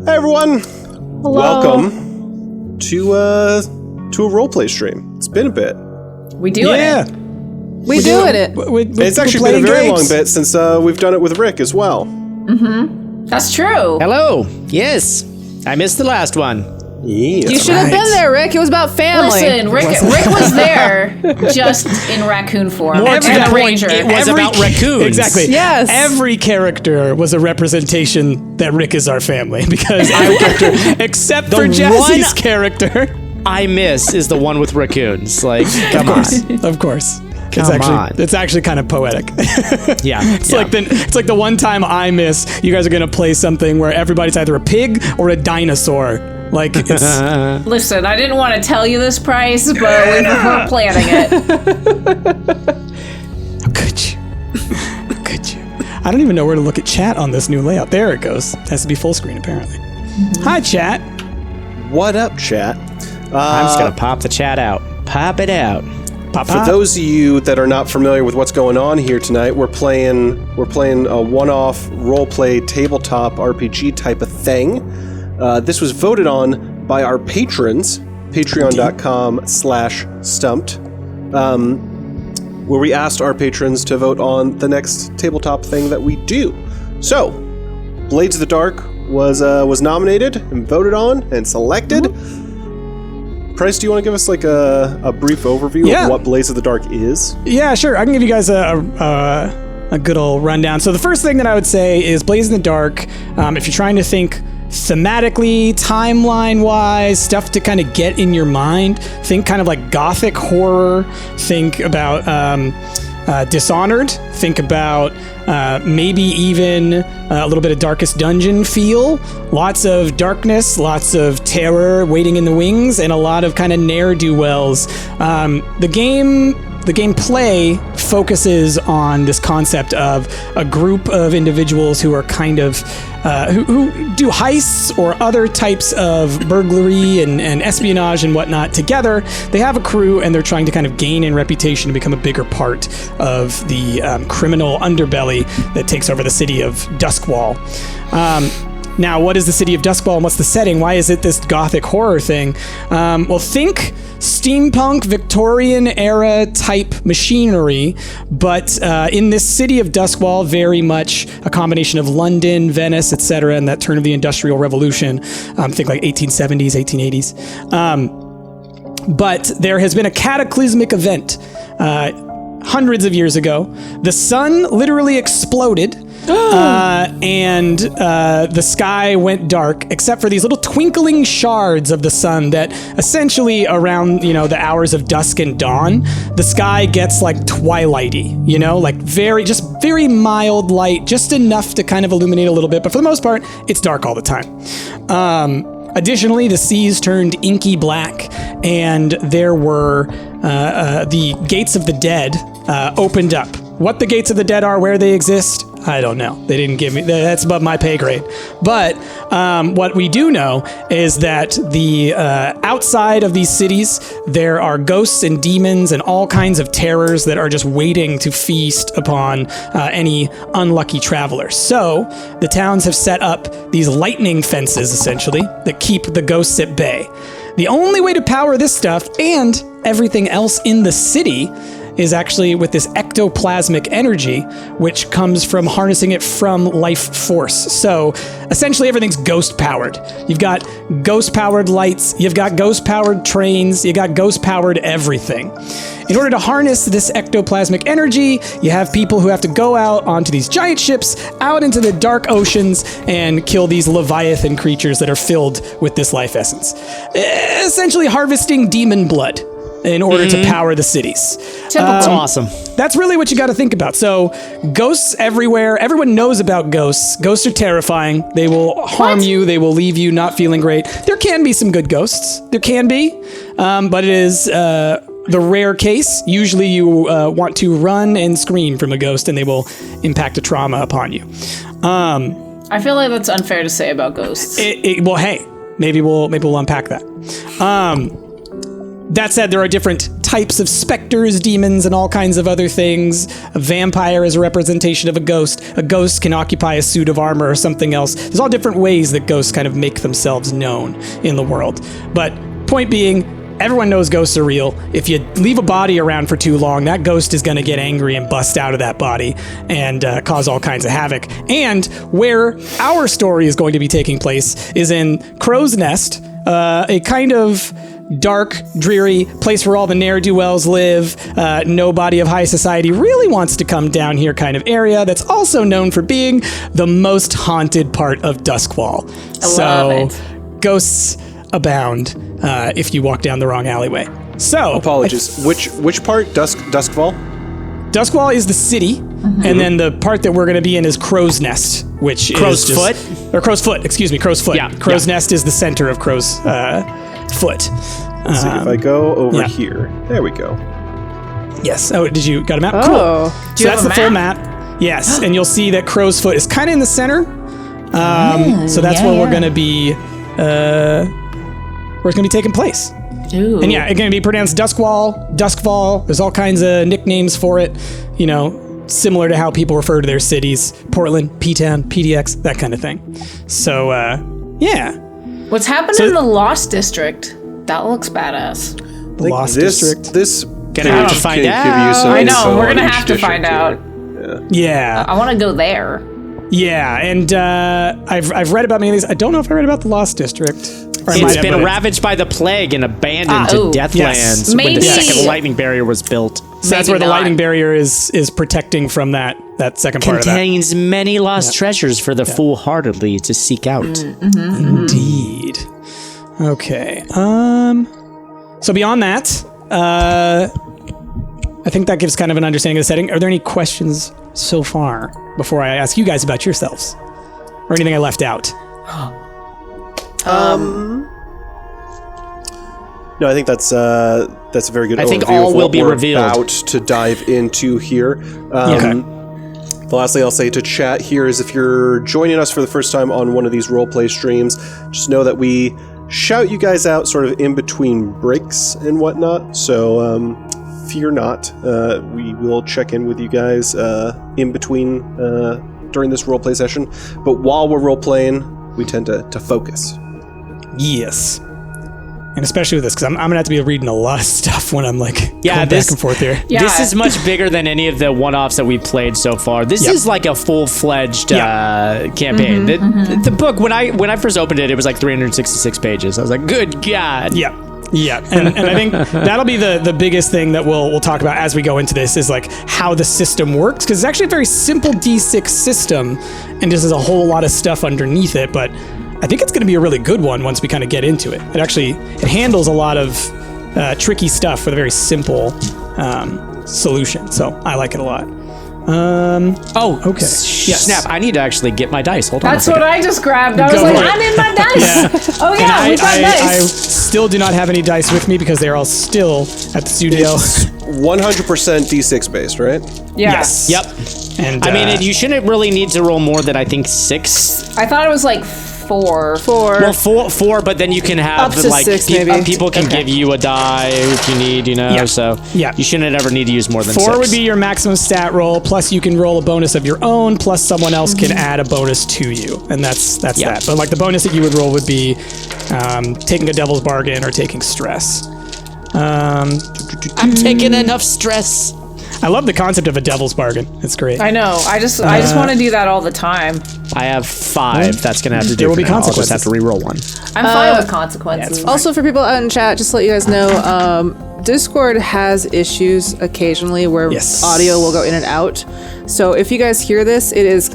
Hey everyone! Hello. Welcome to a roleplay stream. It's been a bit. We doing it. We doing it. It's actually been a very long bit since we've done it with Rick as well. Mm-hmm. That's true. Hello. Yes. I missed the last one. Yeah, you should have been there, Rick. It was about family. Listen, Rick was there, just in raccoon form. More to the point, it was about raccoons. Exactly. Yes. Every character was a representation that Rick is our family because every character, except for Jazzy's character, I miss is the one with raccoons. Like, come on. Of course. On. It's actually kind of poetic. Yeah. It's like the one time I miss, you guys are going to play something where everybody's either a pig or a dinosaur. Like, it's... Listen, I didn't want to tell you this, Price, but we're planning it. How could you? How could you? I don't even know where to look at chat on this new layout. There it goes. It has to be full screen, apparently. Mm-hmm. Hi, chat. What up, chat? I'm just going to pop the chat out. Pop it out. For those of you that are not familiar with what's going on here tonight, we're playing a one-off role-play tabletop RPG type of thing. This was voted on by our patrons, patreon.com/Stumpt, where we asked our patrons to vote on the next tabletop thing that we do. So, Blades of the Dark was nominated and voted on and selected. Mm-hmm. Price, do you want to give us like a brief overview of what Blades of the Dark is? Yeah, sure. I can give you guys a good old rundown. So the first thing that I would say is Blades in the Dark, if you're trying to think thematically, timeline-wise, stuff to kind of get in your mind, think kind of like Gothic horror, think about Dishonored, think about maybe even a little bit of Darkest Dungeon feel, lots of darkness, lots of terror waiting in the wings, and a lot of kind of ne'er-do-wells. The gameplay focuses on this concept of a group of individuals who are kind of who do heists or other types of burglary and espionage and whatnot together. They have a crew and they're trying to kind of gain in reputation to become a bigger part of the criminal underbelly that takes over the city of Doskvol. Now, what is the city of Doskvol and what's the setting? Why is it this Gothic horror thing? Well, think steampunk Victorian era type machinery, but in this city of Doskvol, very much a combination of London, Venice, etc., and that turn of the Industrial Revolution. Think like 1870s, 1880s. But there has been a cataclysmic event hundreds of years ago. The sun literally exploded. And the sky went dark, except for these little twinkling shards of the sun that essentially around, the hours of dusk and dawn, the sky gets like twilighty, like very mild light, just enough to kind of illuminate a little bit. But for the most part, it's dark all the time. Additionally, the seas turned inky black, and there were the gates of the dead opened up. What the gates of the dead are, where they exist, I don't know. They didn't give me... That's above my pay grade. But what we do know is that the outside of these cities, there are ghosts and demons and all kinds of terrors that are just waiting to feast upon any unlucky travelers. So the towns have set up these lightning fences, essentially, that keep the ghosts at bay. The only way to power this stuff and everything else in the city is actually with this ectoplasmic energy, which comes from harnessing it from life force. So essentially everything's ghost-powered. You've got ghost-powered lights, you've got ghost-powered trains, you got ghost-powered everything. In order to harness this ectoplasmic energy, you have people who have to go out onto these giant ships, out into the dark oceans, and kill these leviathan creatures that are filled with this life essence. Essentially harvesting demon blood in order to power the cities. That's awesome. That's really what you got to think about. So, ghosts everywhere. Everyone knows about ghosts. Ghosts are terrifying. They will harm you. They will leave you not feeling great. There can be some good ghosts. There can be. But it is the rare case. Usually you want to run and scream from a ghost and they will impact a trauma upon you. I feel like that's unfair to say about ghosts. Well, hey, maybe we'll unpack that. That said, there are different types of specters, demons, and all kinds of other things. A vampire is a representation of a ghost. A ghost can occupy a suit of armor or something else. There's all different ways that ghosts kind of make themselves known in the world. But point being, everyone knows ghosts are real. If you leave a body around for too long, that ghost is going to get angry and bust out of that body and cause all kinds of havoc. And where our story is going to be taking place is in Crow's Nest, a kind of dark, dreary place where all the ne'er-do-wells live. Nobody of high society really wants to come down here kind of area that's also known for being the most haunted part of Doskvol. Love it. Ghosts abound if you walk down the wrong alleyway. So Apologies. Which part? Doskvol? Doskvol is the city, and then the part that we're going to be in is Crow's Nest, which Crow's is just, Foot? or Crow's Foot. Excuse me, Crow's Foot. Yeah, Crow's yeah. Nest is the center of Crow's Foot. Let's see if I go over yeah. here. There we go. Yes. Oh, did you got a map? Oh. Cool. Do So you that's have the a full map. Yes, and you'll see that Crow's Foot is kind of in the center. So that's yeah, where we're yeah. going to be. Where it's going to be taking place. Ooh. And yeah, it's going to be pronounced Doskvol. There's all kinds of nicknames for it, you know, similar to how people refer to their cities. Portland, P-Town, PDX, that kind of thing. So, yeah. What's happening in the Lost District? That looks badass. The Lost District. This Gonna have to find can out. give you some I know, info we're on gonna each have to find district out. here. Yeah. I want to go there. Yeah, and I've read about many of these. I don't know if I read about the Lost District. Or I might It's have, been but ravaged by the plague and abandoned to oh. Deathlands Yes. when Maybe- the second lightning barrier was built. So that's Maybe where the not. lightning barrier is protecting from that second part of that. Contains many lost treasures for the foolhardily to seek out. Indeed. Okay. So beyond that, I think that gives kind of an understanding of the setting. Are there any questions so far before I ask you guys about yourselves, or anything I left out? No, I think that's a very good. I think overview all of will what be we're revealed. About to dive into here. Okay. The last thing I'll say to chat here is if you're joining us for the first time on one of these roleplay streams, just know that we shout you guys out sort of in between breaks and whatnot. So fear not. We will check in with you guys in between during this roleplay session. But while we're roleplaying, we tend to focus. Yes. And especially with this, because I'm going to have to be reading a lot of stuff when I'm like going this- back and forth here. Yeah. This is much bigger than any of the one-offs that we've played so far. This Yep. is like a full-fledged Yep. campaign. The book, when I first opened it, it was like 366 pages. I was like, good God. Yeah. Yeah, and I think that'll be the biggest thing that we'll talk about as we go into this is like how the system works, because it's actually a very simple D6 system, and just has a whole lot of stuff underneath it, but I think it's going to be a really good one once we kind of get into it. It handles a lot of tricky stuff with a very simple solution, so I like it a lot. Okay. Yes. Snap, I need to actually get my dice. Hold on. That's what I just grabbed. I was Go like, for it. I need my dice. Oh And yeah, we got I dice. still do not have any dice with me because they're all still at the studio. It's 100% D6 based, right? Yeah. Yes. Yep. And I mean, you shouldn't really need to roll more than I think 6. I thought it was like 4. Well, four, but then you can have Up to like 6 maybe. people can give you a die if you need, Yeah. So Yeah. you shouldn't ever need to use more than 4 6. would be your maximum stat roll, plus you can roll a bonus of your own, plus someone else can add a bonus to you, and that's Yeah. that. But like the bonus that you would roll would be taking a devil's bargain or taking stress. I'm taking enough stress. I love the concept of a devil's bargain. It's great. I know. I just want to do that all the time. I have 5. That's gonna have to do. There will for be now. I'll just have consequences. to re-roll one. I'm fine with consequences. Also, for people out in chat, just to let you guys know, Discord has issues occasionally where Yes. audio will go in and out. So if you guys hear this, it is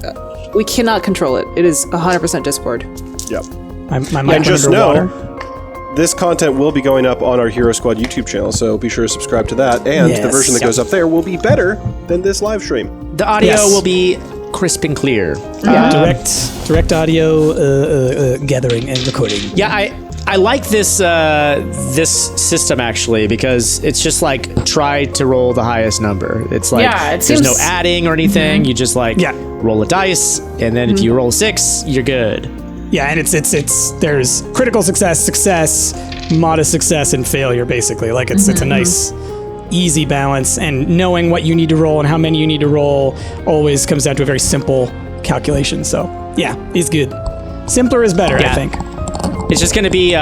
we cannot control it. It is 100% Discord. Yep. My mic And went just underwater. know, this content will be going up on our Hero Squad YouTube channel, so be sure to subscribe to that. And the Yes. version that goes up there will be better than this live stream. The audio Yes. will be crisp and clear. Direct audio gathering and recording. Yeah, I like this this system actually because it's just like try to roll the highest number. It's like Yeah, it there's no seems- adding or anything. You just like Yeah. roll a dice, and then if you roll a 6, you're good. Yeah, and it's there's critical success, modest success, and failure, basically. Like, it's a nice, easy balance, and knowing what you need to roll and how many you need to roll always comes down to a very simple calculation. So, yeah, he's good. Simpler is better, I think. It's just going to be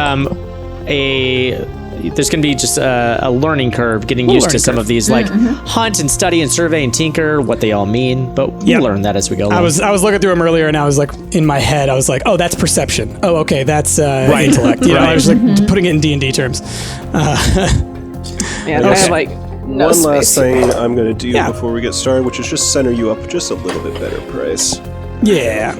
there's going to be just a learning curve getting used to some of these, like hunt and study and survey and tinker, what they all mean. But we'll learn that as we go along. I was looking through them earlier, and I was like, in my head, I was like, oh, that's perception. Oh, okay, that's intellect. You know, I was like putting it in D&D terms. Yeah, I have like no One space. last thing I'm going to do Yeah. before we get started, which is just center you up just a little bit better price. Yeah.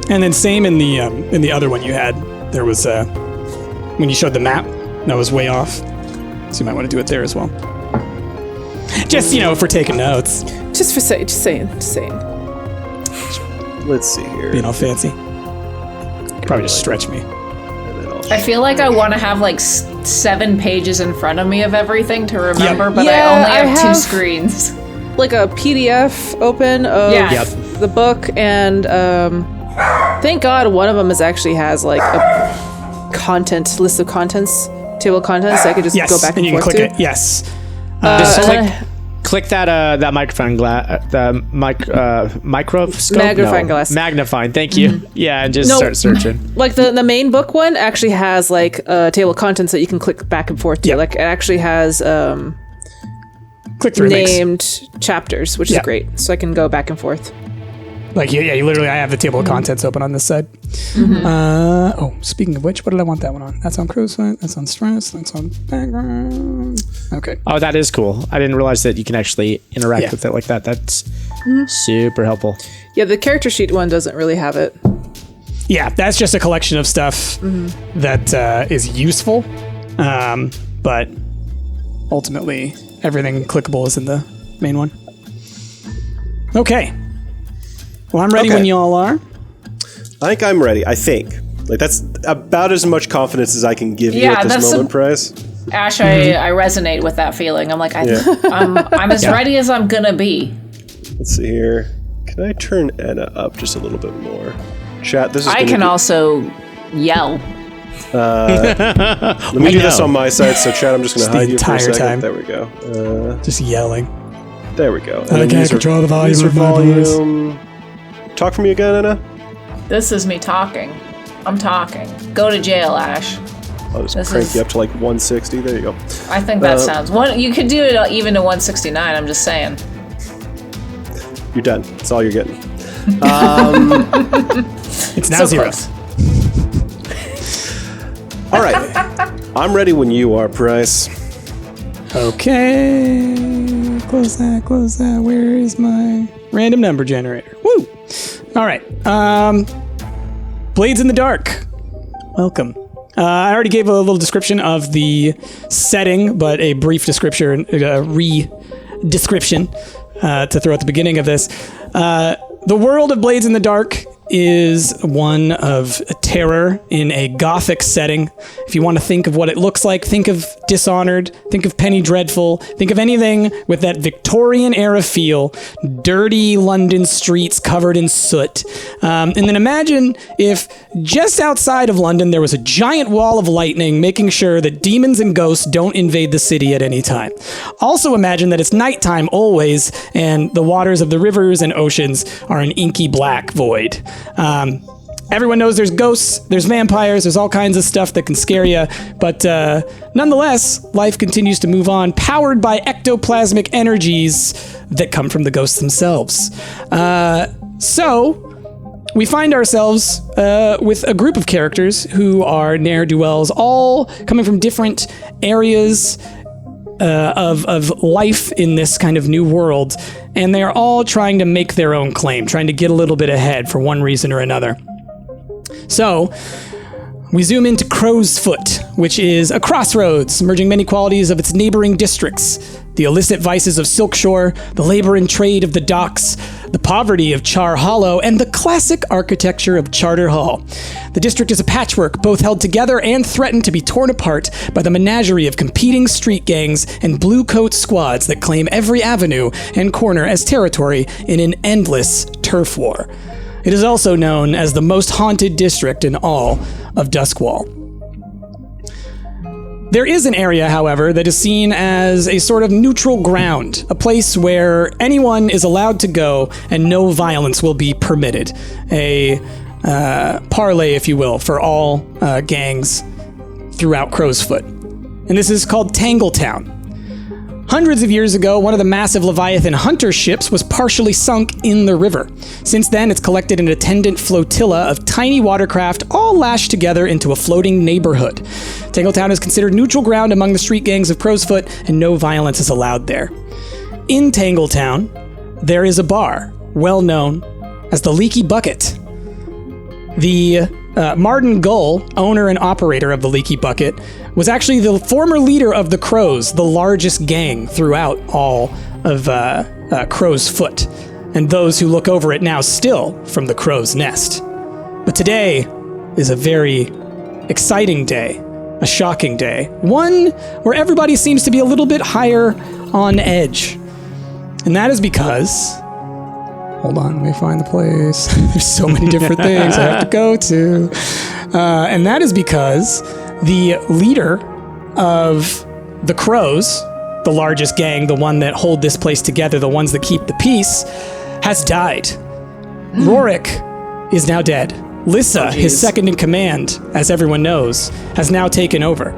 And then same in the other one you had, there was when you showed the map, that was way off. So you might want to do it there as well. Just, if we're taking notes. Just saying. Let's see here. Being all fancy. Probably just stretch me. And then I'll I feel like I want to have like 7 pages in front of me of everything to remember, but Yeah, I only I have 2 have- screens. Like a PDF open of Yeah. the book, and thank God one of them actually has like a list of contents, table of contents. So I could just Yes, go back and you can forth click to. it. Yes. Just and then click that microphone microscope? Magnifying glass. Magnifying, thank you. Yeah, and just No. start searching. Like the main book one actually has like a table of contents that you can click back and forth to. Yep. Like it actually has Click through links. named chapters, which is Yeah. great. So I can go back and forth. Like, you literally, I have the table of contents open on this side. Speaking of which, what did I want that one on? That's on cruise, that's on stress, that's on background. Okay. Oh, that is cool. I didn't realize that you can actually interact Yeah. with it like that. That's super helpful. Yeah, the character sheet one doesn't really have it. Yeah, that's just a collection of stuff that is useful, but ultimately everything clickable is in the main one. Okay. Well, I'm ready Okay. when you all are. I think I'm ready. I think. Like, that's about as much confidence as I can give you Yeah, at this that's moment, Price. Ash, I resonate with that feeling. I'm like, Yeah. I'm as ready as I'm gonna be. Let's see here. Can I turn Anna up just a little bit more? Chat, this is I gonna can be- also yell. Let me do this on my side, so chat, I'm just going to the hide you for a entire second. time. There we go. Just yelling. There we go. And I then can't user- control the volume user of my voice. volume. Talk for me again, Anna. This is me talking. I'm talking. Go to jail, Ash. I'll just This crank is- you up to like 160. There you go. I think that sounds one. You could do it even to 169. I'm just saying. You're done. That's all you're getting. It's now So zero. close. All right. I'm ready when you are, Price. Okay. Close that. Where is my random number generator? Woo! All right. Blades in the Dark. Welcome. I already gave a little description of the setting, but a brief description, re-description to throw at the beginning of this. The world of Blades in the Dark is one of terror in a Gothic setting. If you want to think of what it looks like, think of Dishonored, think of Penny Dreadful, think of anything with that Victorian era feel, dirty London streets covered in soot. And then imagine if just outside of London there was a giant wall of lightning making sure that demons and ghosts don't invade the city at any time. Also imagine that it's nighttime always and the waters of the rivers and oceans are an inky black void. Everyone knows there's ghosts, there's vampires, there's all kinds of stuff that can scare you, but nonetheless, life continues to move on, powered by ectoplasmic energies that come from the ghosts themselves. So, we find ourselves with a group of characters who are ne'er-do-wells, all coming from different areas of life in this kind of new world, and they are all trying to make their own claim, trying to get a little bit ahead for one reason or another. So, we zoom into Crow's Foot, which is a crossroads, merging many qualities of its neighboring districts. The illicit vices of Silkshore, the labor and trade of the docks, the poverty of Char Hollow, and the classic architecture of Charter Hall. The district is a patchwork, both held together and threatened to be torn apart by the menagerie of competing street gangs and blue coat squads that claim every avenue and corner as territory in an endless turf war. It is also known as the most haunted district in all of Doskvol. There is an area, however, that is seen as a sort of neutral ground, a place where anyone is allowed to go and no violence will be permitted. A parlay, if you will, for all gangs throughout Crowsfoot. And this is called Tangletown. Hundreds of years ago, one of the massive Leviathan hunter ships was partially sunk in the river. Since then, it's collected an attendant flotilla of tiny watercraft all lashed together into a floating neighborhood. Tangletown is considered neutral ground among the street gangs of Crowsfoot, and no violence is allowed there. In Tangletown, there is a bar, well known as the Leaky Bucket. The Martin Gull, owner and operator of the Leaky Bucket, was actually the former leader of the Crows, the largest gang throughout all of Crowsfoot, and those who look over it now still from the Crow's Nest. But today is a very exciting day, a shocking day, one where everybody seems to be a little bit higher on edge. And that is because... Hold on, let me find the place. There's so many different things I have to go to. And that is because the leader of the Crows, the largest gang, the one that hold this place together, the ones that keep the peace, has died. Rorik is now dead. Lissa, his second in command, as everyone knows, has now taken over.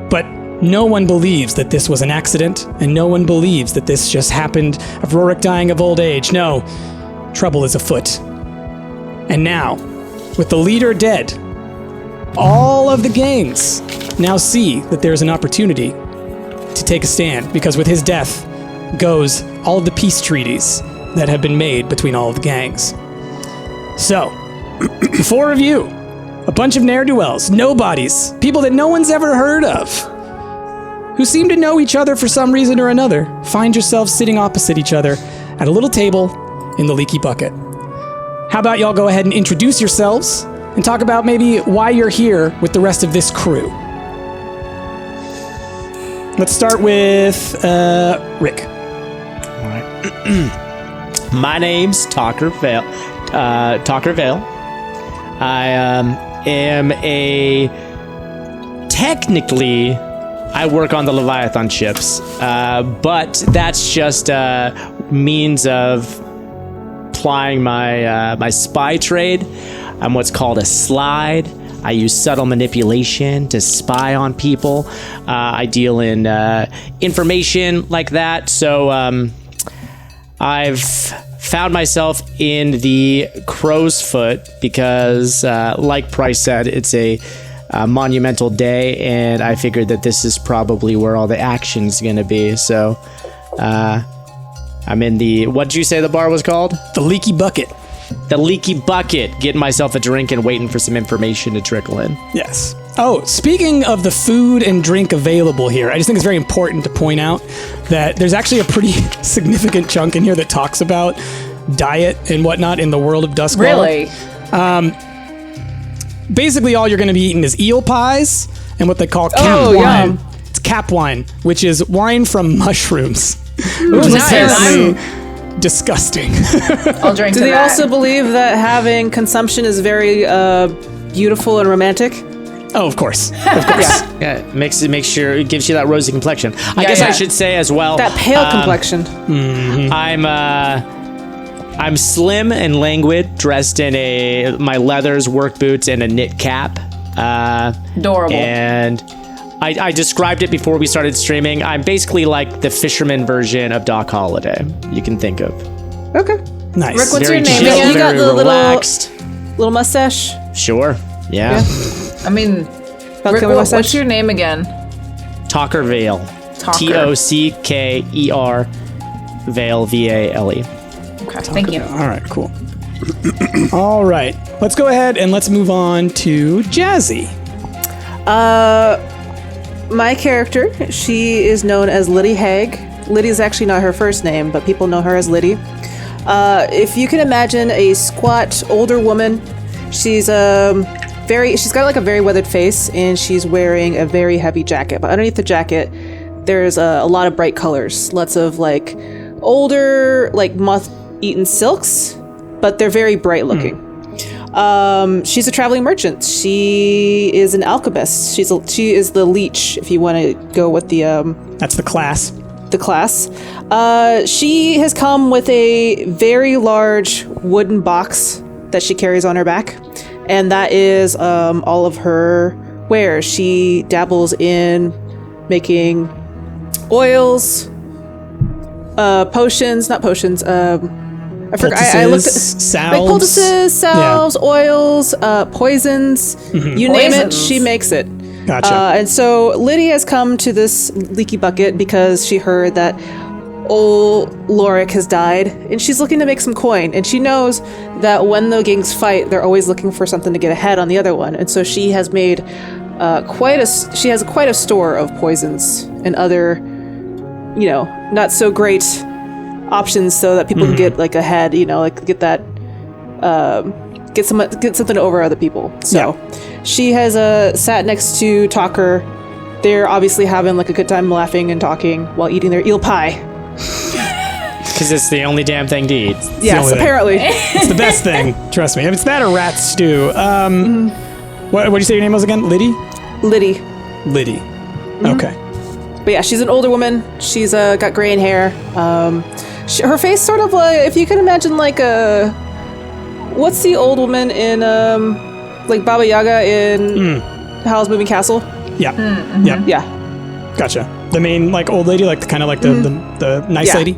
But no one believes that this was an accident, and no one believes that this just happened of Rorik dying of old age. No, trouble is afoot. And now, with the leader dead, all of the gangs now see that there's an opportunity to take a stand, because with his death goes all of the peace treaties that have been made between all of the gangs. So, the four of you, a bunch of ne'er-do-wells, nobodies, people that no one's ever heard of, who seem to know each other for some reason or another, find yourselves sitting opposite each other at a little table in the Leaky Bucket. How about y'all go ahead and introduce yourselves and talk about maybe why you're here with the rest of this crew. Let's start with Rick. All right. My name's Talker Vale. I am technically, I work on the Leviathan ships, but that's just a means of plying my spy trade. I'm what's called a slide. I use subtle manipulation to spy on people. I deal in information like that. So I've found myself in the Crow's Foot because, like Price said, it's a monumental day, and I figured that this is probably where all the action's going to be. So I'm in the, what did you say the bar was called? The Leaky Bucket. The Leaky Bucket, getting myself a drink and waiting for some information to trickle in. Yes. Oh, speaking of the food and drink available here, I just think it's very important to point out that there's actually a pretty significant chunk in here that talks about diet and whatnot in the world of Doskvol. Really? Basically, all you're going to be eating is eel pies and what they call cap wine. Yum. It's cap wine, which is wine from mushrooms. Ooh, Which is nice. apparently disgusting. I'll drink Do to they that. also believe that having consumption is very beautiful and romantic? Oh, of course. Of course. Yeah, makes sure it gives you that rosy complexion. I guess yeah. I should say as well. That pale complexion. I'm slim and languid, dressed in my leathers, work boots, and a knit cap. Adorable. And I described it before we started streaming. I'm basically like the fisherman version of Doc Holliday. You can think of. Okay. Nice. Rick, what's Very your name? chill, You got very the relaxed. little mustache? Sure. Yeah. I mean, Falcon Rick, mustache? what's your name again? Talker Vale. Talker. Tockerer Vale, Vale. Okay, thank you. All right, cool. All right. Let's go ahead and let's move on to Jazzy. My character, she is known as Liddy Haig. Liddy is actually not her first name, but people know her as Liddy. If you can imagine a squat older woman, she's got like a very weathered face, and she's wearing a very heavy jacket. But underneath the jacket, there's a lot of bright colors, lots of like older, like moth-eaten silks, but they're very bright looking. She's a traveling merchant. She is an alchemist. She is the leech, if you want to go with the That's the class. She has come with a very large wooden box that she carries on her back, and that is all of her wares. She dabbles in making oils, potions, not potions. I forgot. I looked at salves. like poultices, salves, oils, poisons. You name it, she makes it. Gotcha. And so Liddy has come to this leaky bucket because she heard that old Lorik has died, and she's looking to make some coin. And she knows that when the gangs fight, they're always looking for something to get ahead on the other one. And so she has made quite a store of poisons and other, not so great options, so that people can get like ahead. Get that. Get something over other people. So she has sat next to Talker. They're obviously having like a good time laughing and talking while eating their eel pie. Because it's the only damn thing to eat. Yes, apparently. It's the best thing. Trust me. If it's that or rat stew. What did you say your name was again? Liddy? Liddy. Okay. But yeah, she's an older woman. She's got gray in hair. Her face sort of like, if you can imagine like what's the old woman in like Baba Yaga in Howl's Moving Castle? Yeah. Yeah. Gotcha. The main like old lady, like kind of like the nice lady.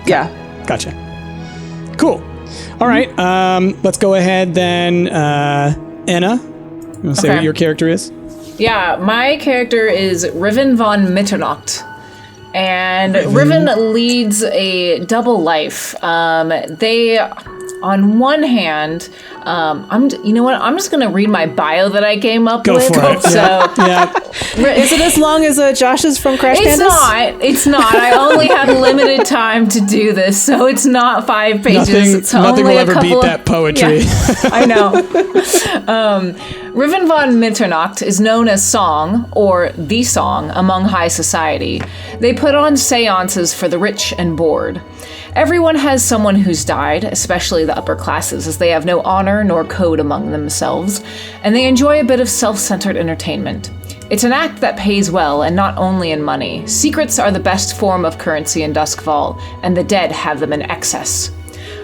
Yeah. Gotcha. Cool. All right. Let's go ahead then. Anna, you want to say what your character is? Yeah, my character is Riven von Mitternacht. And Riven leads a double life. They, on one hand, you know what? I'm just gonna read my bio that I came up with. Go for it. So, Is it as long as Josh's from Crash Pandas? It's not. I only had limited time to do this, so it's not 5 pages. Nothing will ever beat that poetry. Yeah, I know. Riven von Mitternacht is known as Song, or the Song, among high society. They put on seances for the rich and bored. Everyone has someone who's died, especially the upper classes, as they have no honor nor code among themselves, and they enjoy a bit of self-centered entertainment. It's an act that pays well, and not only in money. Secrets are the best form of currency in Doskvol, and the dead have them in excess.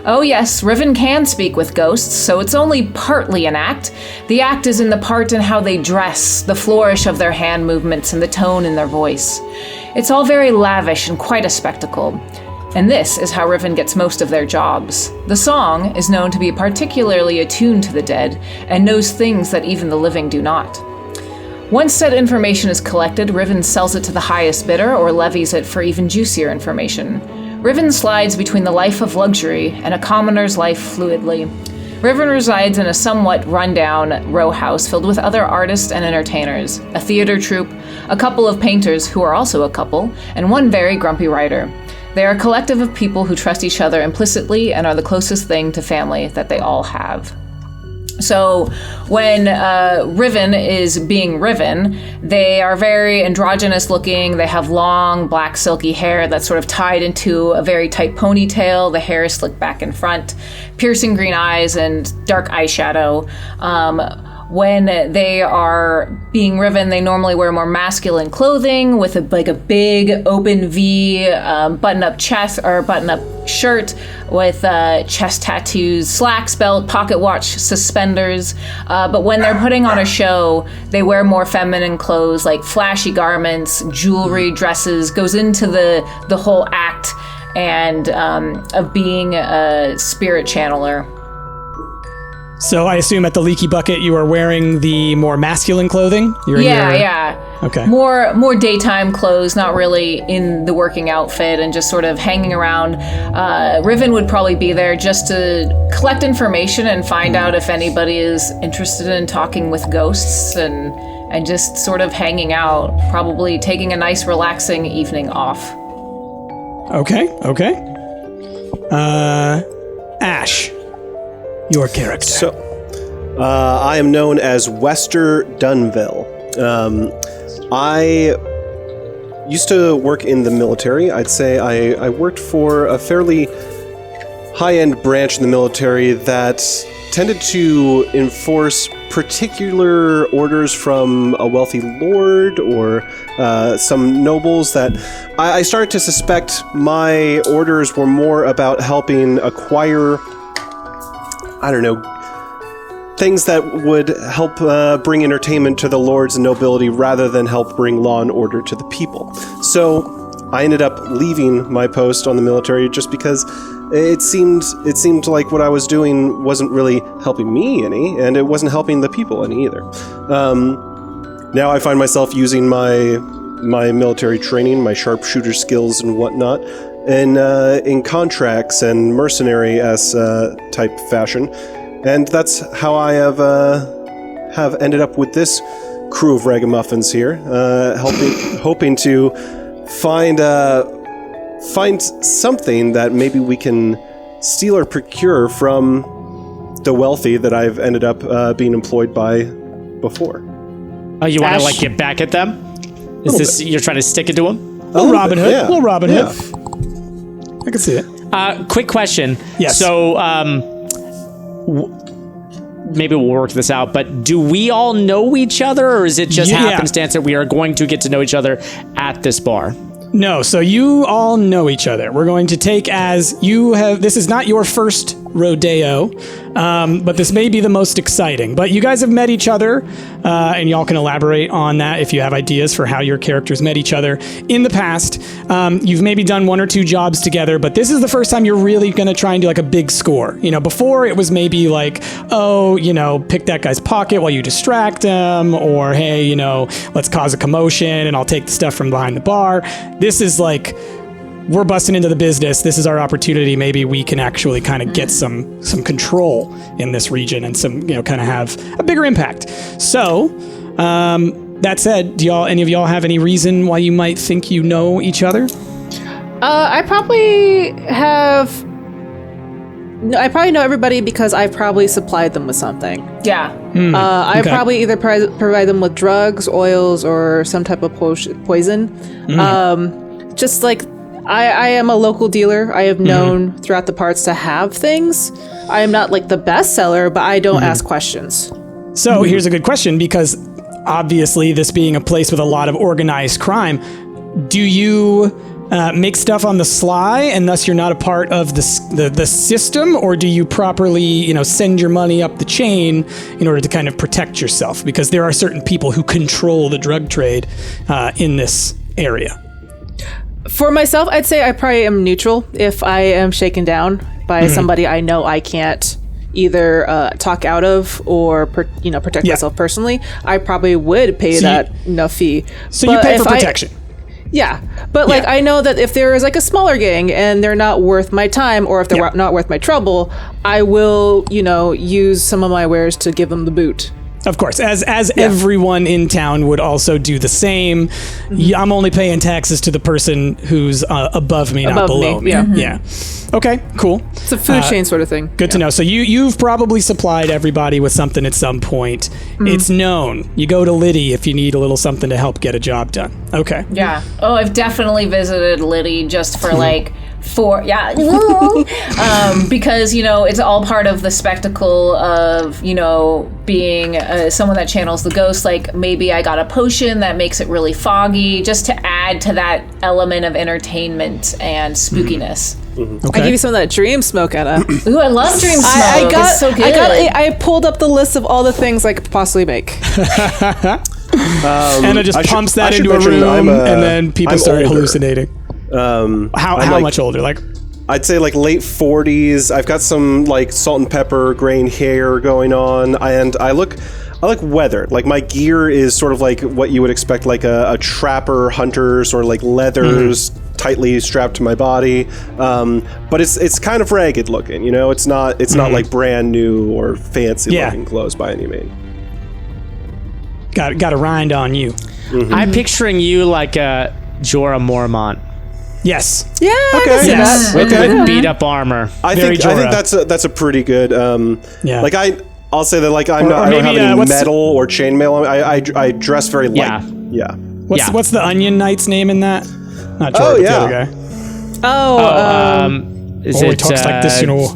Oh yes, Riven can speak with ghosts, so it's only partly an act. The act is in the part in how they dress, the flourish of their hand movements, and the tone in their voice. It's all very lavish and quite a spectacle. And this is how Riven gets most of their jobs. The Song is known to be particularly attuned to the dead, and knows things that even the living do not. Once said information is collected, Riven sells it to the highest bidder or levies it for even juicier information. Riven slides between the life of luxury and a commoner's life fluidly. Riven resides in a somewhat run-down row house filled with other artists and entertainers, a theater troupe, a couple of painters who are also a couple, and one very grumpy writer. They are a collective of people who trust each other implicitly and are the closest thing to family that they all have. So when Riven is being Riven, they are very androgynous looking. They have long, black, silky hair that's sort of tied into a very tight ponytail. The hair is slicked back in front, piercing green eyes and dark eyeshadow. When they are being Riven, they normally wear more masculine clothing with a big open V, button-up chest or button-up shirt with chest tattoos, slacks, belt, pocket watch, suspenders. But when they're putting on a show, they wear more feminine clothes like flashy garments, jewelry, dresses. Goes into the whole act and of being a spirit channeler. So I assume at the leaky bucket you are wearing the more masculine clothing? Yeah. Okay. More daytime clothes, not really in the working outfit, and just sort of hanging around. Riven would probably be there just to collect information and find out if anybody is interested in talking with ghosts and just sort of hanging out, probably taking a nice relaxing evening off. Okay. Ash. Your character. So, I am known as Wester Dunville. I used to work in the military. I'd say I worked for a fairly high-end branch in the military that tended to enforce particular orders from a wealthy lord or some nobles that I started to suspect my orders were more about helping acquire, I don't know, things that would help bring entertainment to the lords and nobility rather than help bring law and order to the people. So I ended up leaving my post on the military just because it seemed like what I was doing wasn't really helping me any, and it wasn't helping the people any either. Now I find myself using my military training, my sharpshooter skills and whatnot, in contracts and mercenary-esque type fashion, and that's how I have ended up with this crew of ragamuffins here, hoping to find something that maybe we can steal or procure from the wealthy that I've ended up being employed by before. Oh, you want to like get back at them? Is this you're trying to stick it to them? Little Robin Hood. Yeah. Little Robin Hood. Yeah. I can see it. Quick question. Yes. So, maybe we'll work this out, but do we all know each other, or is it just happenstance that we are going to get to know each other at this bar? No, so you all know each other. We're going to take as you have, this is not your first rodeo, but this may be the most exciting. But you guys have met each other, and y'all can elaborate on that if you have ideas for how your characters met each other in the past. You've maybe done one or two jobs together, but this is the first time you're really going to try and do like a big score. You know, before it was maybe like, oh, you know, pick that guy's pocket while you distract him, or hey, you know, let's cause a commotion and I'll take the stuff from behind the bar. This is like, we're busting into the business. This is our opportunity. Maybe we can actually kind of get some control in this region and some, you know, kind of have a bigger impact. So, that said, do any of y'all have any reason why you might think you know each other? I probably know everybody because I probably supplied them with something. Yeah. I probably either provide them with drugs, oils, or some type of poison. Just like I am a local dealer. I have known throughout the parts to have things. I am not like the best seller, but I don't ask questions. So here's a good question, because obviously this being a place with a lot of organized crime, do you make stuff on the sly and thus you're not a part of the system, or do you properly, you know, send your money up the chain in order to kind of protect yourself? Because there are certain people who control the drug trade in this area. For myself, I'd say I probably am neutral. If I am shaken down by somebody I know I can't either talk out of or protect myself personally, I probably would pay fee. So but you pay for protection. But like I know that if there is like a smaller gang and they're not worth my time, or if they're not worth my trouble, I will, use some of my wares to give them the boot. Of course, as everyone in town would also do the same. I'm only paying taxes to the person who's above me, not below me. Yeah. Okay, cool. It's a food chain sort of thing. Good to know. So you've probably supplied everybody with something at some point. It's known. You go to Liddy if you need a little something to help get a job done. Okay. Yeah. Oh, I've definitely visited Liddy just for because it's all part of the spectacle of being someone that channels the ghost. Like maybe I got a potion that makes it really foggy, just to add to that element of entertainment and spookiness. Okay. I give you some of that dream smoke, Anna. Ooh, I love dream smoke. It's so good. I pulled up the list of all the things I could possibly make. Anna just pumps that into a room, and then people start hallucinating. How much older? Like, I'd say like late 40s. I've got some like salt and pepper grain hair going on, and I look weathered. Like my gear is sort of like what you would expect, like a trapper, hunter, sort of like leathers tightly strapped to my body. But it's kind of ragged looking. It's not like brand new or fancy looking clothes by any means. Got a rind on you. I'm picturing you like a Jorah Mormont. Yes. Yeah. Okay. Yes. With beat up armor. I think that's a pretty good. Like I'll say that like I don't have any metal or chainmail. I dress very light. Yeah. What's the Onion Knight's name in that? Not Jorah, but the other guy. Is he it talks like this, you know.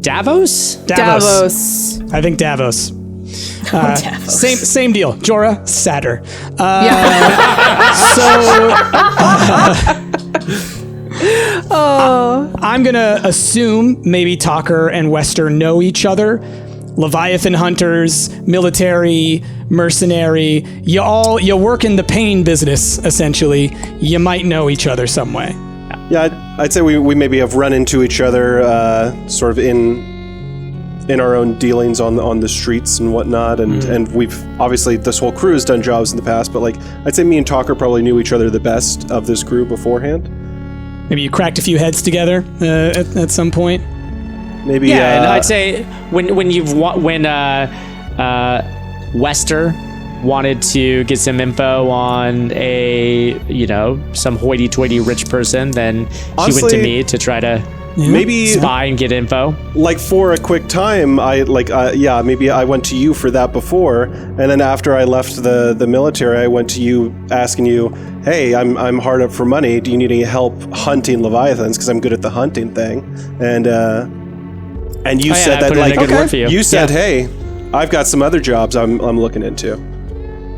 Davos? Davos. I think Davos. Davos. Same deal. Jorah, sadder. I'm gonna assume maybe Talker and Wester know each other. Leviathan hunters, military, mercenary. You work in the pain business, essentially. You might know each other some way. Yeah, I'd say we maybe have run into each other sort of in our own dealings on the streets and whatnot, and we've obviously this whole crew has done jobs in the past, but like I'd say me and Talker probably knew each other the best of this crew beforehand. Maybe you cracked a few heads together at some point. Maybe Yeah, and I'd say when Wester wanted to get some info on some hoity-toity rich person, then Honestly, he went to me to try to maybe spy and get info. like for a quick time, maybe I went to you for that before, and then after I left the military, I went to you asking you, hey, I'm hard up for money. Do you need any help hunting leviathans? Because I'm good at the hunting thing, and you said that like word for you. You said, hey, I've got some other jobs I'm looking into.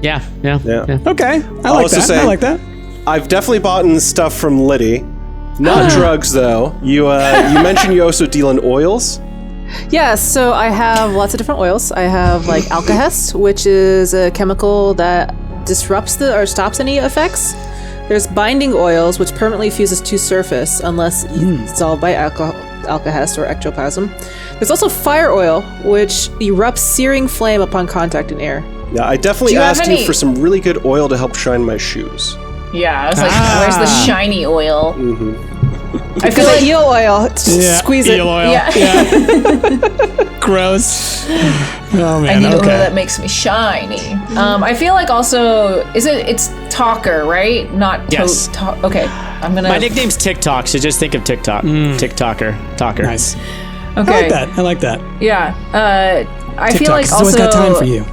Yeah. Okay, I like that. I've definitely bought stuff from Liddy. Not drugs, though. You mentioned you also deal in oils. Yeah, so I have lots of different oils. I have like alkahest, which is a chemical that disrupts or stops any effects. There's binding oils, which permanently fuses to surface unless dissolved by alkahest or ectoplasm. There's also fire oil, which erupts searing flame upon contact in air. Yeah, I definitely asked you for some really good oil to help shine my shoes. Yeah, I was like, where's the shiny oil? I feel like eel oil. Squeeze it. Eel oil. Yeah. Gross. Oh man. I need oil Okay. that makes me shiny. I feel like also it's Talker, right? Not Yes. Okay, I'm gonna. My nickname's TikTok, so just think of TikTok. TikToker. Talker. Nice. Okay. I like that. Yeah. I feel TikTok, like it's also always got time for you.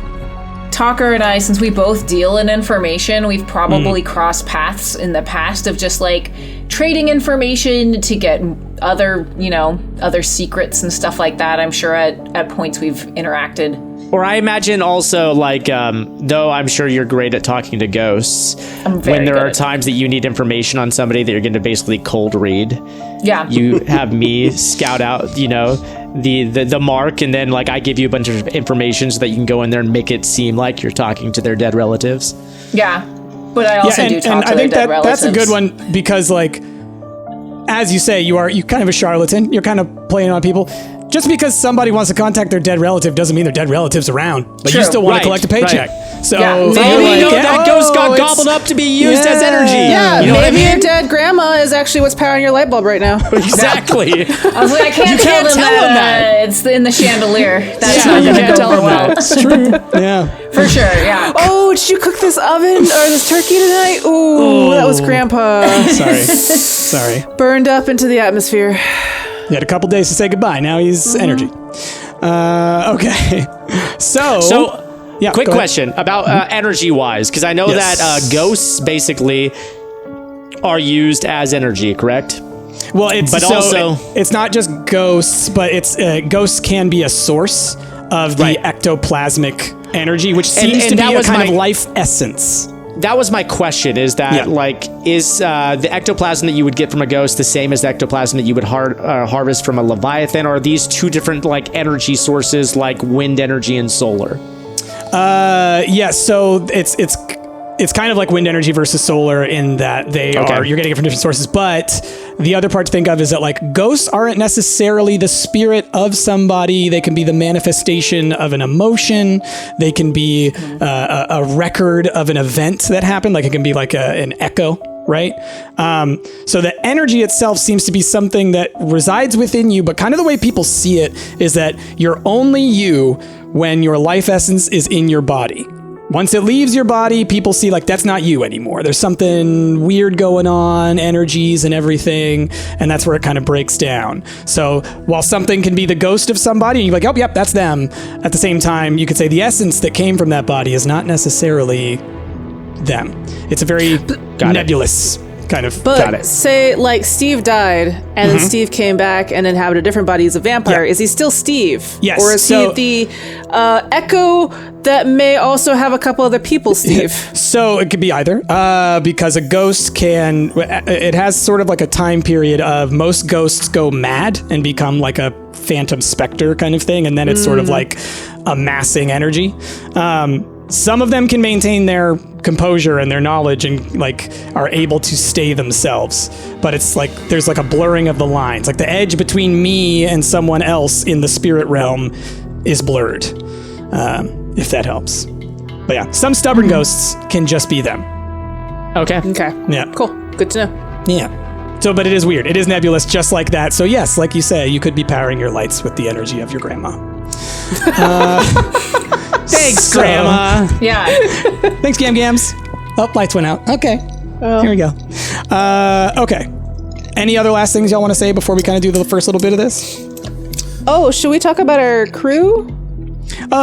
Talker and I, since we both deal in information, we've probably crossed paths in the past of just like trading information to get other secrets and stuff like that. I'm sure at points we've interacted. Or I imagine also like, though I'm sure you're great at talking to ghosts, I'm very when there good are at times that you need information on somebody that you're going to basically cold read, Yeah. you have me scout out, the mark, and then like I give you a bunch of information so that you can go in there and make it seem like you're talking to their dead relatives. Yeah. But I also do talk to their dead relatives. That's a good one because, like, as you say, you're kind of a charlatan. You're kind of playing on people. Just because somebody wants to contact their dead relative doesn't mean their dead relative's around. But True. you still want Right, to collect a paycheck. Yeah. So Maybe you're like, that ghost got it's- gobbled up to be used as energy. Yeah, You know what I maybe mean? your dead grandma is actually what's powering your light bulb right now. Exactly. I was like, I can't, You can't tell them that. It's in the chandelier. That's Yeah, not you going to can't go tell over them well. that. It's true. Yeah. For sure, yeah. Oh, did you cook this oven or this turkey tonight? Ooh, that was Grandpa. Sorry. Burned up into the atmosphere. He had a couple days to say goodbye. Now he's energy. Okay. So yeah, quick go ahead. question about energy-wise, because I know Yes. that ghosts basically are used as energy, correct? Well, also it's not just ghosts, but it's ghosts can be a source of the Right. ectoplasmic energy, which seems and to be that a was kind of my- life essence. That was my question, is that, is the ectoplasm that you would get from a ghost the same as the ectoplasm that you would harvest from a Leviathan, or are these two different, like, energy sources, like wind energy and solar? Yeah, so it's kind of like wind energy versus solar in that you're getting it from different sources, but the other part to think of is that, like, ghosts aren't necessarily the spirit of somebody. They can be the manifestation of an emotion. They can be a record of an event that happened. Like, it can be like an echo, right? So the energy itself seems to be something that resides within you, but kind of the way people see it is that you're only you when your life essence is in your body. Once it leaves your body, people see, like, that's not you anymore. There's something weird going on, energies and everything, and that's where it kind of breaks down. So while something can be the ghost of somebody, and you're like, oh, yep, that's them. At the same time, you could say the essence that came from that body is not necessarily them. It's a very nebulous kind of But got it. say, like, Steve died, and then Steve came back and inhabited a different body as a vampire. Yeah. Is he still Steve? Yes, Or is so- he the echo that may also have a couple other people, Steve? So it could be either, because a ghost it has sort of like a time period of most ghosts go mad and become like a phantom specter kind of thing, and then it's sort of like amassing energy. Some of them can maintain their composure and their knowledge and like are able to stay themselves, but it's like there's like a blurring of the lines, like the edge between me and someone else in the spirit realm is blurred, if that helps. But yeah, some stubborn ghosts can just be them. Okay. Okay. Yeah. Cool. Good to know. Yeah. So, but it is weird. It is nebulous just like that. So yes, like you say, you could be powering your lights with the energy of your grandma. Thanks, Grandma. Yeah. Thanks, Gam Gams. Oh, lights went out. Okay. Here we go. Okay. Any other last things y'all want to say before we kind of do the first little bit of this? Oh, should we talk about our crew?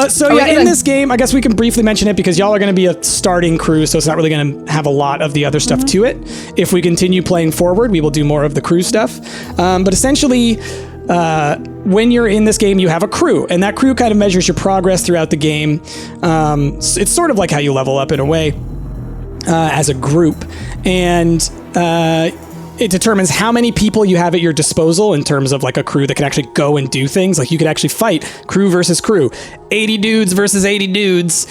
So we yeah, in gonna- this game, I guess we can briefly mention it because y'all are going to be a starting crew, so it's not really going to have a lot of the other stuff to it. If we continue playing forward, we will do more of the crew stuff. But essentially, when you're in this game, you have a crew, and that crew kind of measures your progress throughout the game. It's sort of like how you level up in a way as a group, and it determines how many people you have at your disposal in terms of like a crew that can actually go and do things. Like you could actually fight crew versus crew, 80 dudes versus 80 dudes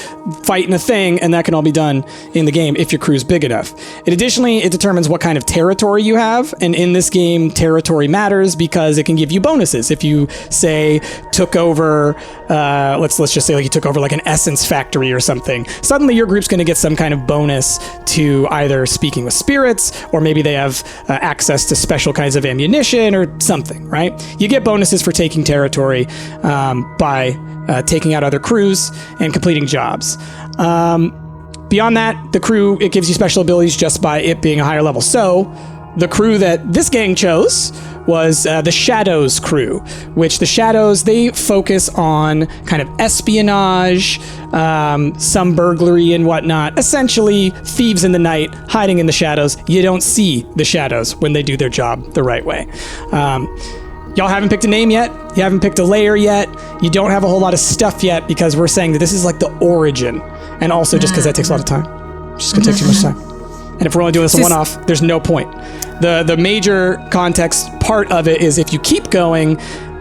fighting a thing, and that can all be done in the game if your crew's big enough. Additionally, it determines what kind of territory you have, and in this game, territory matters because it can give you bonuses. If you, say, took over, let's just say like you took over like an essence factory or something, suddenly your group's going to get some kind of bonus to either speaking with spirits, or maybe they have access to special kinds of ammunition or something, right? You get bonuses for taking territory by taking out other crews and completing jobs. Beyond that, the crew, it gives you special abilities just by it being a higher level. So the crew that this gang chose was the Shadows crew, which the Shadows, they focus on kind of espionage, some burglary and whatnot. Essentially, thieves in the night, hiding in the shadows. You don't see the Shadows when they do their job the right way. Y'all haven't picked a name yet. You haven't picked a layer yet. You don't have a whole lot of stuff yet because we're saying that this is like the origin. And also just because that takes a lot of time. It's just going to take too much time. And if we're only doing this a one-off, there's no point. The major context part of it is if you keep going,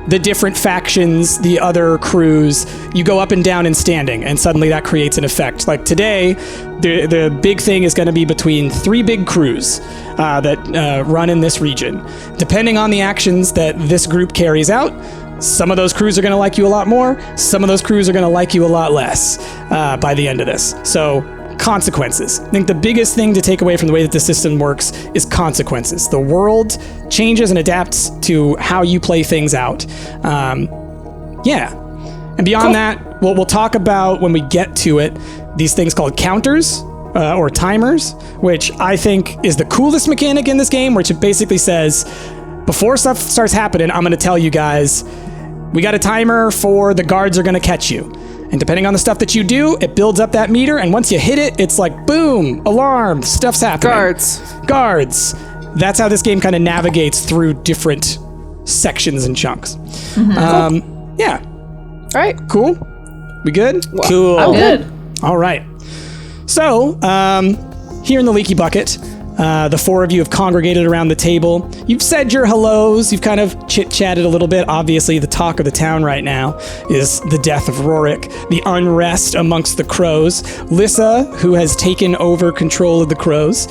the different factions, the other crews, you go up and down in standing, and suddenly that creates an effect. Like today, the big thing is going to be between 3 big crews that run in this region. Depending on the actions that this group carries out, some of those crews are going to like you a lot more, some of those crews are going to like you a lot less by the end of this. So, consequences. I think the biggest thing to take away from the way that the system works is consequences. The world changes and adapts to how you play things out. Yeah. And beyond that, we'll talk about when we get to it, these things called counters or timers, which I think is the coolest mechanic in this game, which it basically says, before stuff starts happening, I'm going to tell you guys, we got a timer for the guards are going to catch you. And depending on the stuff that you do, it builds up that meter. And once you hit it, it's like, boom, alarm, stuff's happening. Guards. That's how this game kind of navigates through different sections and chunks. Cool. Yeah. All right. Cool? We good? Cool. I'm good. All right. So, here in the Leaky Bucket, the 4 of you have congregated around the table. You've said your hellos. You've kind of chit-chatted a little bit. Obviously, the talk of the town right now is the death of Rorik, the unrest amongst the crows. Lissa, who has taken over control of the crows,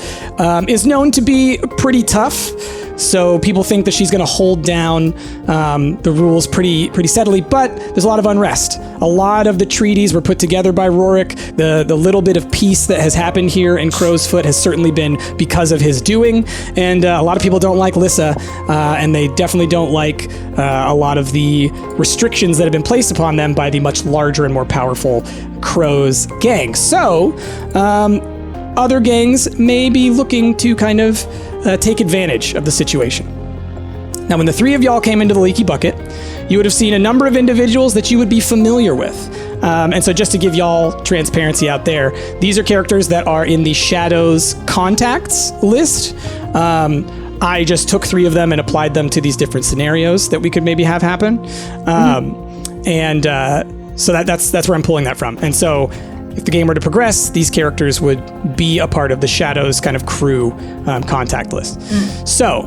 is known to be pretty tough. So people think that she's going to hold down the rules pretty steadily, but there's a lot of unrest. A lot of the treaties were put together by Rorik. The little bit of peace that has happened here in Crow's Foot has certainly been because of his doing, and a lot of people don't like Lissa, and they definitely don't like a lot of the restrictions that have been placed upon them by the much larger and more powerful Crows gang. So, other gangs may be looking to kind of take advantage of the situation. Now, when the 3 of y'all came into the Leaky Bucket, you would have seen a number of individuals that you would be familiar with. And so just to give y'all transparency out there, these are characters that are in the Shadows contacts list. I just took 3 of them and applied them to these different scenarios that we could maybe have happen. So that's where I'm pulling that from. And so if the game were to progress, these characters would be a part of the Shadows kind of crew contact list. So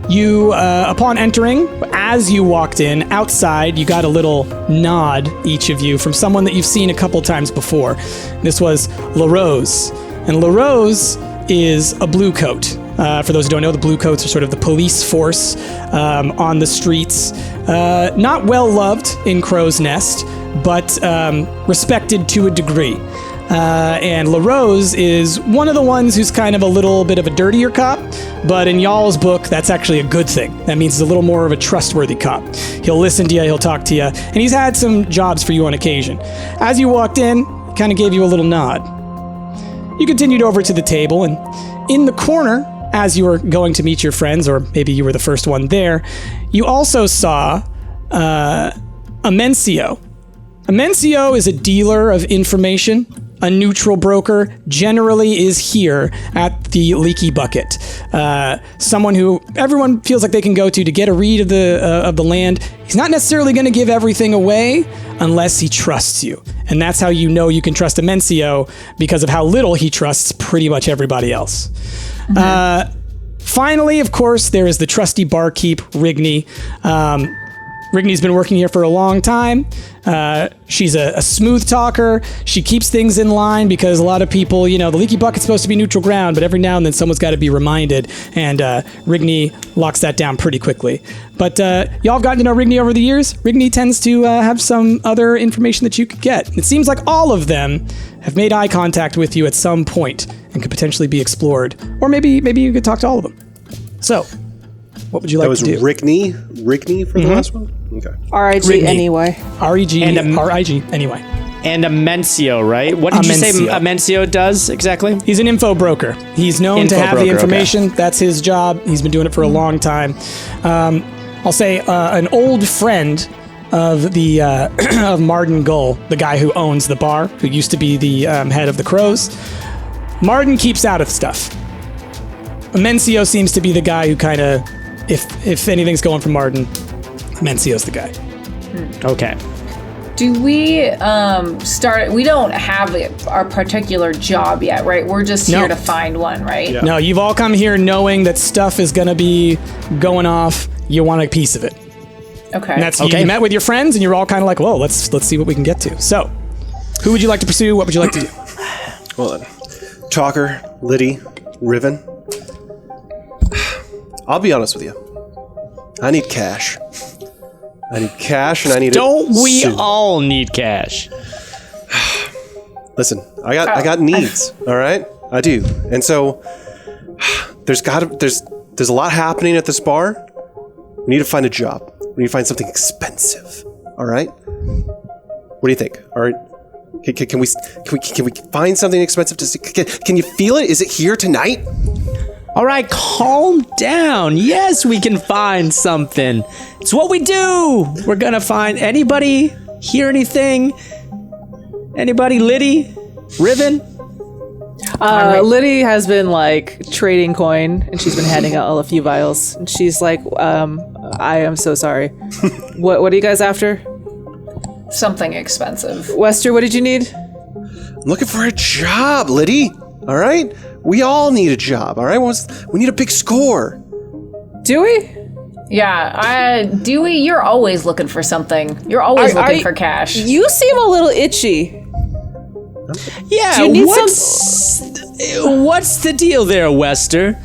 you, upon entering, as you walked in, outside, you got a little nod, each of you, from someone that you've seen a couple times before. This was La Rose. And La Rose is a blue coat. For those who don't know, the blue coats are sort of the police force on the streets. Not well loved in Crow's Nest, but respected to a degree. And La Rose is one of the ones who's kind of a little bit of a dirtier cop, but in y'all's book, that's actually a good thing. That means he's a little more of a trustworthy cop. He'll listen to you, he'll talk to you, and he's had some jobs for you on occasion. As you walked in, he kind of gave you a little nod. You continued over to the table, and in the corner, as you were going to meet your friends, or maybe you were the first one there, you also saw Amencio. Amencio is a dealer of information, a neutral broker, generally is here at the Leaky Bucket. Someone who everyone feels like they can go to get a read of the land. He's not necessarily going to give everything away unless he trusts you. And that's how you know you can trust Amencio, because of how little he trusts pretty much everybody else. Finally, of course, there is the trusty barkeep, Rigney. Rigney's been working here for a long time. She's a smooth talker. She keeps things in line because a lot of people, the Leaky Bucket's supposed to be neutral ground, but every now and then someone's got to be reminded, and Rigney locks that down pretty quickly. But y'all have gotten to know Rigney over the years. Rigney tends to have some other information that you could get. It seems like all of them have made eye contact with you at some point and could potentially be explored. Or maybe you could talk to all of them. So, what would you like to do? That was Rigney for the last one? Okay. R-I-G anyway. R-E-G, R-I-G anyway. And Amencio, right? What did you say Amencio does exactly? He's an info broker. He's known to have the information. Okay. That's his job. He's been doing it for a long time. I'll say an old friend of the of Marden Gull, the guy who owns the bar, who used to be the head of the Crows. Marden keeps out of stuff. Amencio seems to be the guy who kind of, if anything's going from Marden, Amencio's the guy. Okay. Do we start? We don't have our particular job yet, right? We're just here to find one, right? Yeah. No, you've all come here knowing that stuff is going to be going off. You want a piece of it. Okay. And that's you met with your friends, and you're all kind of like, "Whoa, let's see what we can get to." So, who would you like to pursue? What would you like to do? Well then, Talker, Liddy, Riven. I'll be honest with you. I need cash. And I need Don't it we soon. all need cash? Listen, I got needs, all right? I do. And so there's a lot happening at this bar. We need to find a job. We need to find something expensive. All right? What do you think? All right? Can we find something expensive to see? Can you feel it? Is it here tonight? All right, calm down. Yes, we can find something. It's what we do. We're gonna find anybody. Hear anything? Anybody? Liddy? Riven? Liddy has been trading coin, and she's been handing out a few vials. And she's like, I am so sorry. What are you guys after? Something expensive. Wester, what did you need? I'm looking for a job, Liddy. All right? We all need a job, all right? We need a big score. Do we? Yeah, Dewey, you're always looking for something. You're always looking for cash. You seem a little itchy. Yeah, Do you need what's the deal there, Wester?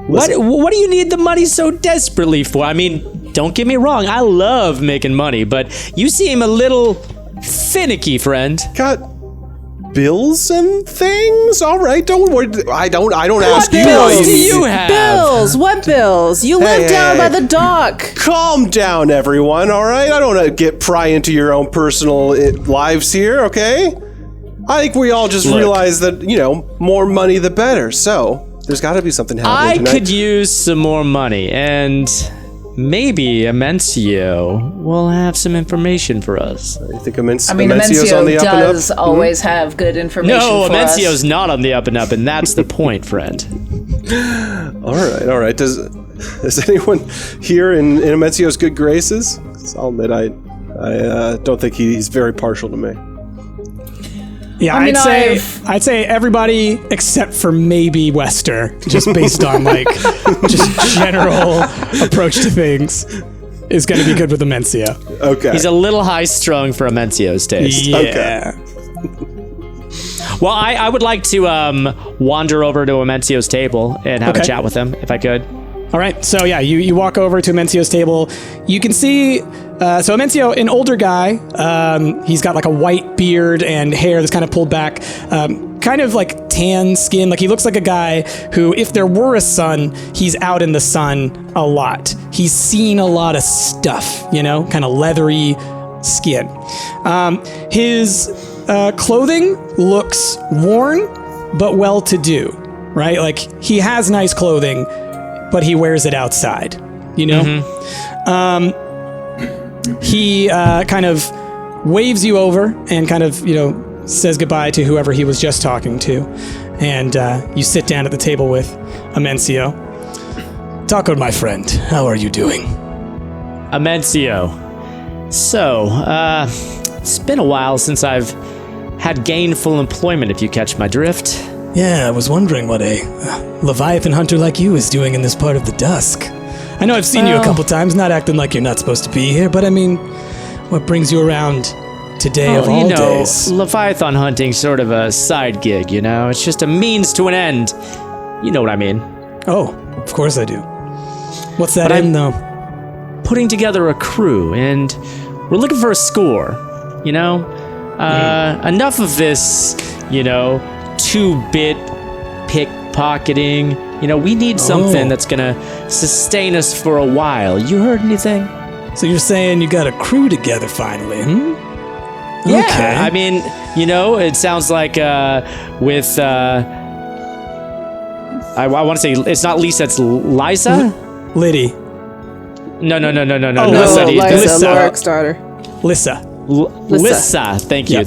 What do you need the money so desperately for? I mean, don't get me wrong, I love making money, but you seem a little finicky, friend. Got bills and things? All right, don't worry. I don't ask you. What bills do you have? Bills? What bills? You live down by the dock. Calm down, everyone, all right? I don't want to pry into your own personal lives here, okay? I think we all just realize that, more money the better. So, there's got to be something happening tonight. I could use some more money, and maybe Amencio will have some information for us. You think Amencio's Amencio on the up and up? does always have good information No, for Amencio's us. not on the up and up, and that's the point, friend. All right. Does anyone here in Amencio's good graces? 'Cause I'll admit, I don't think he's very partial to me. Yeah, I mean, I'd say everybody except for maybe Wester, just based on like just general approach to things, is going to be good with Amencio. Okay. He's a little high-strung for Amencio's taste. Yeah. Okay. Well, I would like to wander over to Amencio's table and have a Okay. chat with him, if I could. All right, so yeah, you walk over to Amencio's table. You can see, so Amencio, an older guy, he's got like a white beard and hair that's kind of pulled back, kind of like tan skin. Like he looks like a guy who, if there were a sun, he's out in the sun a lot. He's seen a lot of stuff, kind of leathery skin. His clothing looks worn, but well-to-do, right? Like he has nice clothing, but he wears it outside, He kind of waves you over and kind of, says goodbye to whoever he was just talking to. And you sit down at the table with Amencio. Taco, my friend, how are you doing? Amencio. So, it's been a while since I've had gainful employment, if you catch my drift. Yeah, I was wondering what a Leviathan hunter like you is doing in this part of the dusk. I know I've seen you a couple times, not acting like you're not supposed to be here, but I mean, what brings you around today of all days? Leviathan hunting's sort of a side gig, It's just a means to an end. You know what I mean. Oh, of course I do. What's that But though? Putting together a crew, and we're looking for a score, Enough of this, 2-bit pickpocketing. We need something that's gonna sustain us for a while. You heard anything? So you're saying you got a crew together finally, Yeah, Okay. I mean, it sounds like with I want to say it's not Lisa, it's Liza. Liddy. No, Oh, No, Lisa. Liza, Lorik's daughter. Lissa. Lissa. Thank you.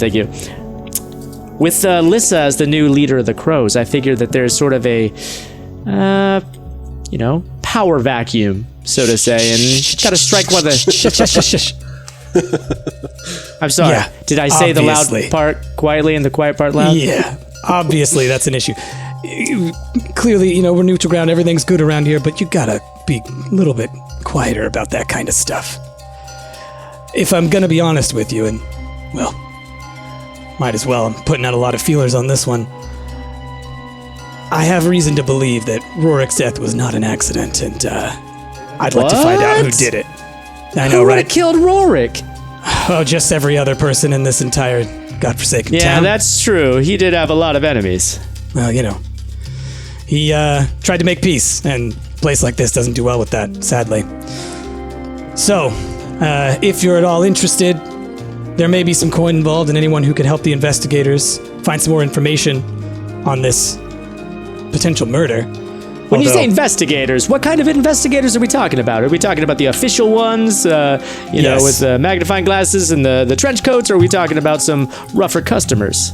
With Lissa as the new leader of the Crows, I figured that there's sort of a, power vacuum, so to say, and got to strike while the. Shush. I'm sorry. Yeah, Did I say obviously. the loud part quietly and the quiet part loud? Yeah, obviously that's an issue. Clearly, we're neutral ground. Everything's good around here, but you gotta be a little bit quieter about that kind of stuff. If I'm gonna be honest with you, and, well, might as well. I'm putting out a lot of feelers on this one. I have reason to believe that Rorik's death was not an accident, and I'd like to find out who What? did it. I know, Who would right? have killed Rorik? Oh, just every other person in this entire godforsaken Yeah, town. that's true. He did have a lot of enemies. Well, he tried to make peace, and a place like this doesn't do well with that, sadly. So, if you're at all interested, there may be some coin involved, and anyone who could help the investigators find some more information on this potential murder. When you say investigators, what kind of investigators are we talking about? Are we talking about the official ones, Yes. with the magnifying glasses and the trench coats, or are we talking about some rougher customers?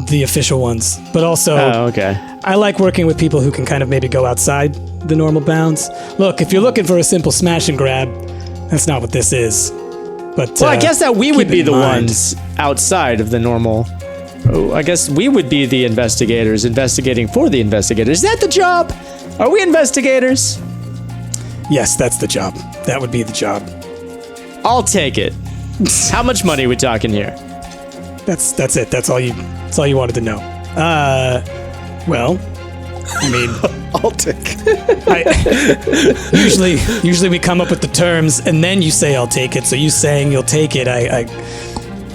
The official ones, but also Oh, okay. I like working with people who can kind of maybe go outside the normal bounds. Look, if you're looking for a simple smash and grab, that's not what this is. But Well, I guess that we would keep be in the mind- ones outside of the normal. Oh, I guess we would be the investigators investigating for the investigators. Is that the job? Are we investigators? Yes, that's the job. That would be the job. I'll take it. How much money are we talking here? That's it. That's all you wanted to know. Well, I mean, I'll take. usually we come up with the terms and then you say I'll take it. So you saying you'll take it,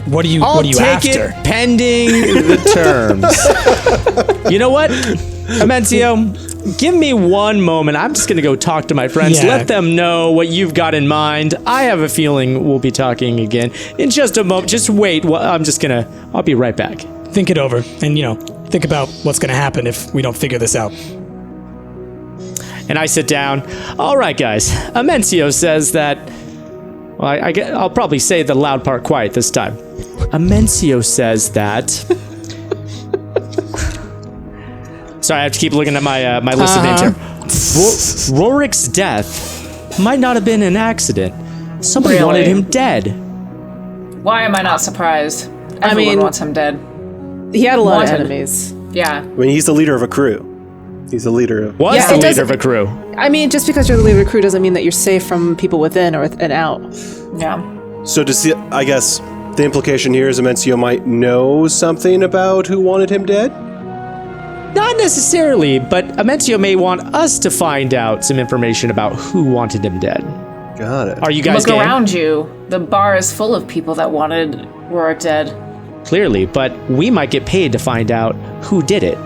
what are you I'll take after? it pending the terms. You know what, Amencio? Give me one moment. I'm just going to go talk to my friends. Yeah. Let them know what you've got in mind. I have a feeling we'll be talking again in just a moment. Just wait. I'll be right back. Think it over and, think about what's going to happen if we don't figure this out. And I sit down. All right, guys. Amencio says that... Well, I'll probably say the loud part quiet this time. Amencio says that... Sorry, I have to keep looking at my list of names here. Rorik's death might not have been an accident. Somebody wanted him dead. Why am I not surprised? Everyone wants him dead. He had a lot of enemies. Yeah. I mean, he's the leader of a crew. He's the leader of... Was the leader of a crew. I mean, just because you're the leader of a crew doesn't mean that you're safe from people within and out. Yeah. So I guess the implication here is Amencio might know something about who wanted him dead? Not necessarily, but Amencio may want us to find out some information about who wanted him dead. Got it. Are you guys Look game? around you. The bar is full of people that wanted Rorik dead. Clearly, but we might get paid to find out who did it.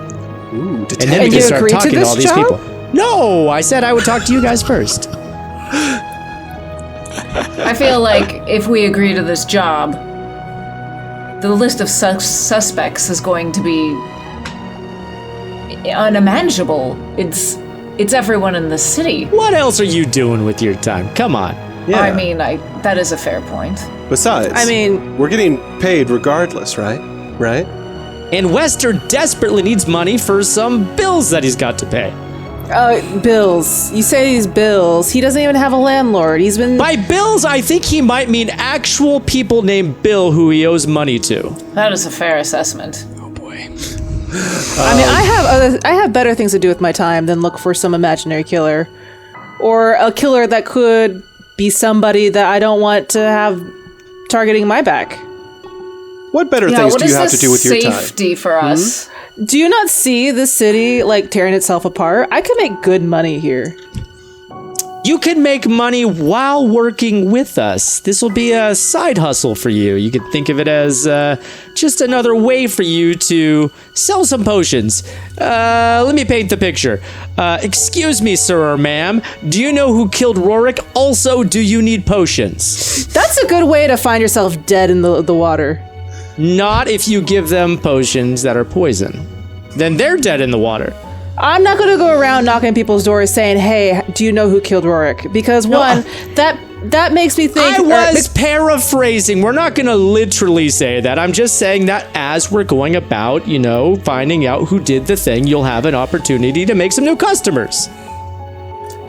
Ooh, And then we can start talking to all these people. No, I said I would talk to you guys first. I feel like if we agree to this job, the list of suspects is going to be unmanageable. It's everyone in the city. What else are you doing with your time? Come on. Yeah. I mean, that is a fair point. Besides, we're getting paid regardless, right? Right? And Wester desperately needs money for some bills that he's got to pay. Bills. You say these bills. He doesn't even have a landlord. He's been... By bills, I think he might mean actual people named Bill who he owes money to. That is a fair assessment. Oh boy. I mean, I have better things to do with my time than look for some imaginary killer. Or a killer that could be somebody that I don't want to have targeting my back. What better things do you have to do with your time? Safety for us. Do you not see the city, like, tearing itself apart? I could make good money here. You can make money while working with us. This will be a side hustle for you. You could think of it as just another way for you to sell some potions. Let me paint the picture. Excuse me, sir or ma'am. Do you know who killed Rorik? Also, do you need potions? That's a good way to find yourself dead in the water. Not if you give them potions that are poison. Then they're dead in the water. I'm not going to go around knocking people's doors saying, hey, do you know who killed Rorik? Because one, that makes me think... I was paraphrasing. We're not going to literally say that. I'm just saying that as we're going about, finding out who did the thing, you'll have an opportunity to make some new customers.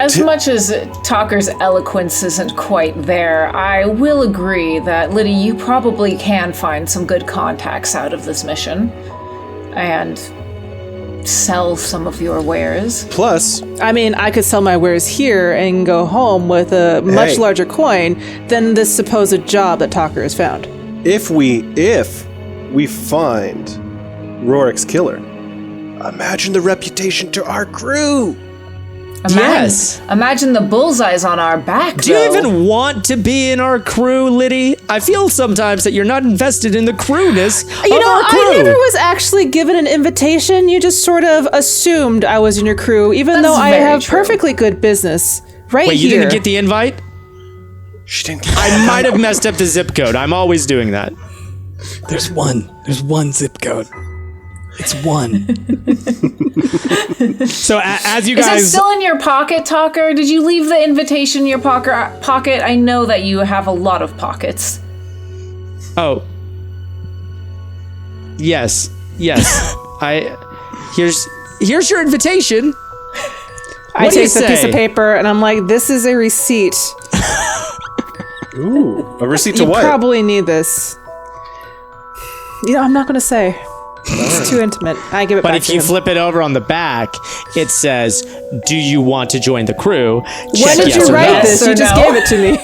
As much as Talker's eloquence isn't quite there, I will agree that, Liddy, you probably can find some good contacts out of this mission. And sell some of your wares. Plus, I mean, I could sell my wares here and go home with a much larger coin than this supposed job that Talker has found. If we find Rorik's killer, imagine the reputation to our crew. Imagine the bullseyes on our back, Do you even want to be in our crew, Liddy? I feel sometimes that you're not invested in the crewness of our crew. I never was actually given an invitation. You just sort of assumed I was in your crew, even though I have perfectly good business right Wait, here. you didn't get the invite? She didn't. I might have messed up the zip code. I'm always doing that. There's one zip code. It's one. So as you guys... Is it still in your pocket, Talker? Did you leave the invitation in your pocket? I know that you have a lot of pockets. Oh. Yes. Here's your invitation. I take the piece of paper and I'm like, this is a receipt. Ooh, a receipt to You what? probably need this. I'm not going to say. It's too intimate. I give it back to him. But if you flip it over on the back, it says, do you want to join the crew? When did you write this? You just gave it to me.